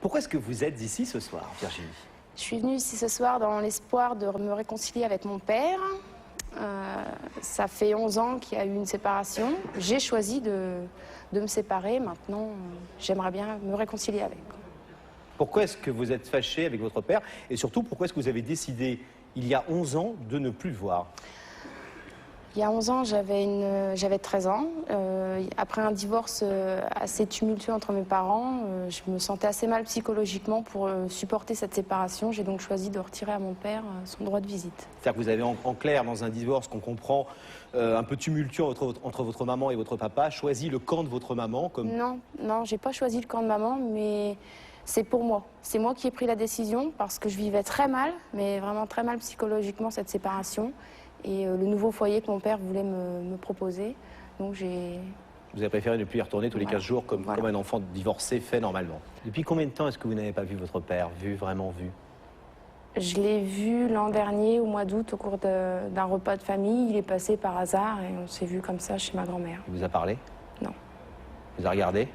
Pourquoi est-ce que vous êtes ici ce soir, Virginie? Je suis venue ici ce soir dans l'espoir de me réconcilier avec mon père. Ça fait 11 ans qu'il y a eu une séparation. J'ai choisi de me séparer. Maintenant, j'aimerais bien me réconcilier avec. Pourquoi est-ce que vous êtes fâché avec votre père? Et surtout, pourquoi est-ce que vous avez décidé, il y a 11 ans, de ne plus le voir? Il y a 11 ans, j'avais 13 ans. Après un divorce assez tumultueux entre mes parents, je me sentais assez mal psychologiquement pour supporter cette séparation. J'ai donc choisi de retirer à mon père son droit de visite. C'est-à-dire que vous avez en clair, dans un divorce qu'on comprend un peu tumultueux entre votre maman et votre papa, choisi le camp de votre maman comme... Non, j'ai pas choisi le camp de maman, mais c'est pour moi. C'est moi qui ai pris la décision parce que je vivais très mal, mais vraiment très mal psychologiquement cette séparation. Et le nouveau foyer que mon père voulait me proposer. Donc j'ai... Vous avez préféré ne plus y retourner tous les 15 jours comme un enfant divorcé fait normalement. Depuis combien de temps est-ce que vous n'avez pas vu votre père, vraiment vu? Je l'ai vu l'an dernier, au mois d'août, au cours d'un repas de famille. Il est passé par hasard et on s'est vu comme ça chez ma grand-mère. Il vous a parlé? Non. Il vous a regardé?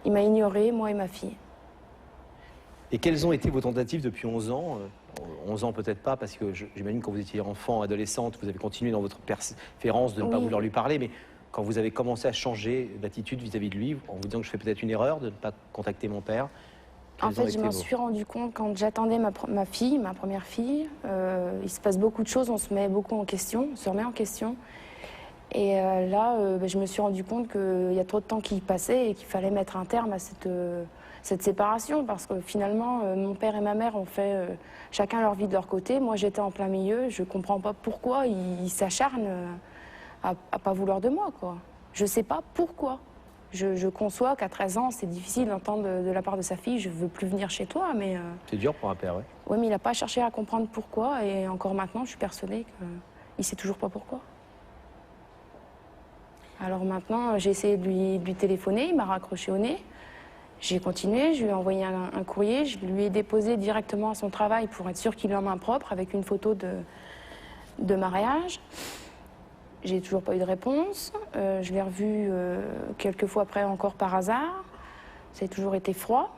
Il m'a ignoré, moi et ma fille. Et quelles ont été vos tentatives depuis 11 ans? 11 ans peut-être pas, parce que j'imagine quand vous étiez enfant, adolescente, vous avez continué dans votre persévérance de ne pas vouloir lui parler, mais quand vous avez commencé à changer d'attitude vis-à-vis de lui, en vous disant que je fais peut-être une erreur de ne pas contacter mon père, en fait, je m'en suis rendu compte quand j'attendais ma fille, ma première fille. Il se passe beaucoup de choses, on se met beaucoup en question, on se remet en question. Et là, je me suis rendu compte qu'il y a trop de temps qui passait et qu'il fallait mettre un terme à cette séparation, parce que finalement, mon père et ma mère ont fait chacun leur vie de leur côté. Moi, j'étais en plein milieu, je ne comprends pas pourquoi ils s'acharnent à pas vouloir de moi, quoi. Je ne sais pas pourquoi. Je conçois qu'à 13 ans, c'est difficile d'entendre de la part de sa fille « je ne veux plus venir chez toi », mais... C'est dur pour un père, oui. Oui, mais il n'a pas cherché à comprendre pourquoi, et encore maintenant, je suis persuadée qu'il ne sait toujours pas pourquoi. Alors maintenant, j'ai essayé de lui téléphoner, il m'a raccroché au nez. J'ai continué, je lui ai envoyé un courrier, je lui ai déposé directement à son travail pour être sûr qu'il est en main propre avec une photo de mariage. J'ai toujours pas eu de réponse. Je l'ai revu quelques fois après encore par hasard. Ça a toujours été froid.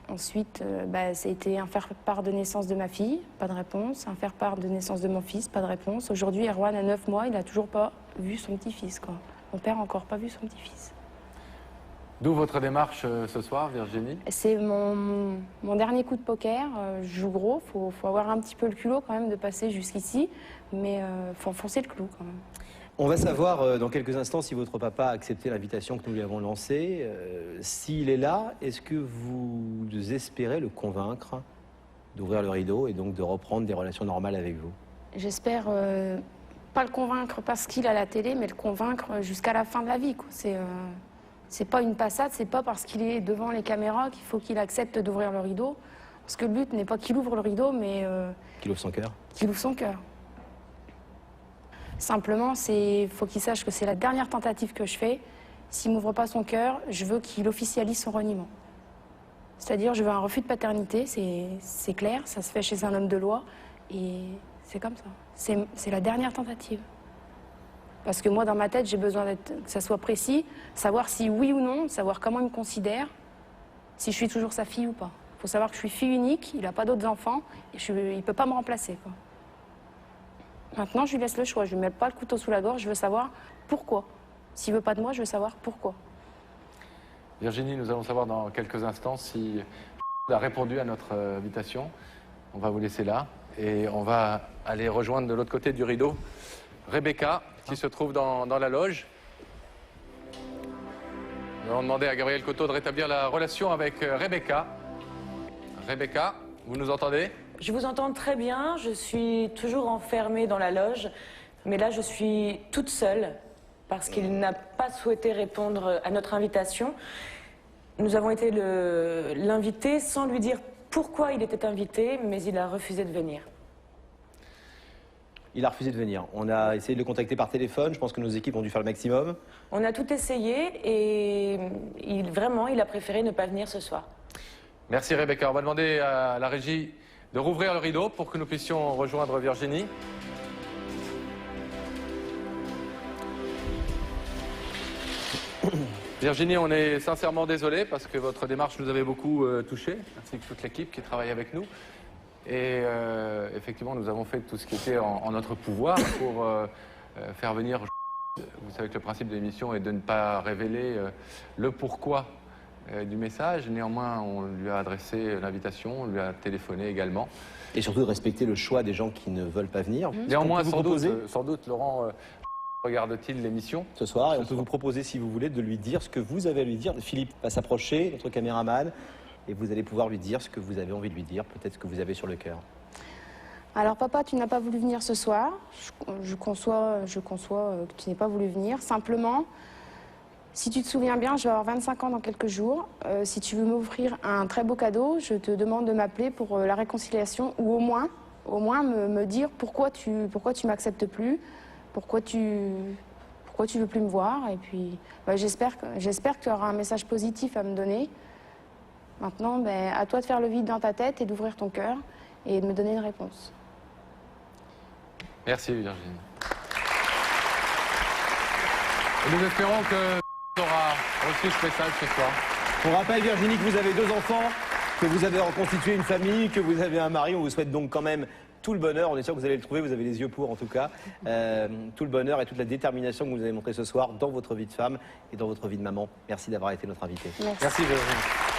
Ensuite, ça a été un faire-part de naissance de ma fille, pas de réponse. Un faire-part de naissance de mon fils, pas de réponse. Aujourd'hui, Erwan a 9 mois, il n'a toujours pas vu son petit-fils, quoi. Mon père n'a encore pas vu son petit-fils. D'où votre démarche ce soir, Virginie? C'est mon dernier coup de poker. Je joue gros, faut avoir un petit peu le culot quand même de passer jusqu'ici, mais faut enfoncer le clou quand même. On va savoir dans quelques instants si votre papa a accepté l'invitation que nous lui avons lancée. S'il est là, est-ce que vous espérez le convaincre d'ouvrir le rideau et donc de reprendre des relations normales avec vous? J'espère pas le convaincre parce qu'il a la télé, mais le convaincre jusqu'à la fin de la vie, quoi. C'est pas une passade, c'est pas parce qu'il est devant les caméras qu'il faut qu'il accepte d'ouvrir le rideau. Parce que le but n'est pas qu'il ouvre le rideau, mais... Qu'il ouvre son cœur? Qu'il ouvre son cœur. Simplement, il faut qu'il sache que c'est la dernière tentative que je fais. S'il m'ouvre pas son cœur, je veux qu'il officialise son reniement. C'est-à-dire, je veux un refus de paternité, c'est clair, ça se fait chez un homme de loi, et c'est comme ça. C'est la dernière tentative. Parce que moi, dans ma tête, j'ai besoin que ça soit précis, savoir si oui ou non, savoir comment il me considère, si je suis toujours sa fille ou pas. Il faut savoir que je suis fille unique, il n'a pas d'autres enfants, et il ne peut pas me remplacer, quoi. Maintenant, je lui laisse le choix, je ne lui mets pas le couteau sous la gorge, je veux savoir pourquoi. S'il ne veut pas de moi, je veux savoir pourquoi. Virginie, nous allons savoir dans quelques instants si il a répondu à notre invitation. On va vous laisser là, et on va aller rejoindre de l'autre côté du rideau Rebecca, qui se trouve dans la loge. Nous allons demander à Gabriel Coteau de rétablir la relation avec Rebecca. Rebecca, vous nous entendez? Je vous entends très bien, je suis toujours enfermée dans la loge, mais là je suis toute seule parce qu'il n'a pas souhaité répondre à notre invitation. Nous avons été l'inviter sans lui dire pourquoi il était invité, mais il a refusé de venir. Il a refusé de venir. On a essayé de le contacter par téléphone. Je pense que nos équipes ont dû faire le maximum. On a tout essayé et vraiment, il a préféré ne pas venir ce soir. Merci Rebecca. On va demander à la régie de rouvrir le rideau pour que nous puissions rejoindre Virginie. Virginie, on est sincèrement désolé parce que votre démarche nous avait beaucoup touchés, ainsi que toute l'équipe qui travaille avec nous. Et effectivement, nous avons fait tout ce qui était en notre pouvoir pour faire venir... Vous savez que le principe de l'émission est de ne pas révéler le pourquoi du message. Néanmoins, on lui a adressé l'invitation, on lui a téléphoné également. Et surtout de respecter le choix des gens qui ne veulent pas venir. Néanmoins, sans doute, Laurent, regarde-t-il l'émission ce soir, et on peut vous proposer, si vous voulez, de lui dire ce que vous avez à lui dire. Philippe va s'approcher, notre caméraman, et vous allez pouvoir lui dire ce que vous avez envie de lui dire, peut-être ce que vous avez sur le cœur. Alors papa, tu n'as pas voulu venir ce soir. Je conçois que tu n'aies pas voulu venir. Simplement, si tu te souviens bien, je vais avoir 25 ans dans quelques jours. Si tu veux m'offrir un très beau cadeau, je te demande de m'appeler pour la réconciliation, ou au moins me dire pourquoi tu m'acceptes plus, pourquoi tu veux plus me voir. Et puis j'espère que tu auras un message positif à me donner. Maintenant, à toi de faire le vide dans ta tête et d'ouvrir ton cœur et de me donner une réponse. Merci Virginie. Et nous espérons que tu auras reçu ce message ce soir. On rappelle, Virginie, que vous avez 2 enfants, que vous avez reconstitué une famille, que vous avez un mari. On vous souhaite donc quand même tout le bonheur. On est sûr que vous allez le trouver, vous avez les yeux pour en tout cas. Tout le bonheur et toute la détermination que vous avez montré ce soir dans votre vie de femme et dans votre vie de maman. Merci d'avoir été notre invité. Merci. Merci Virginie.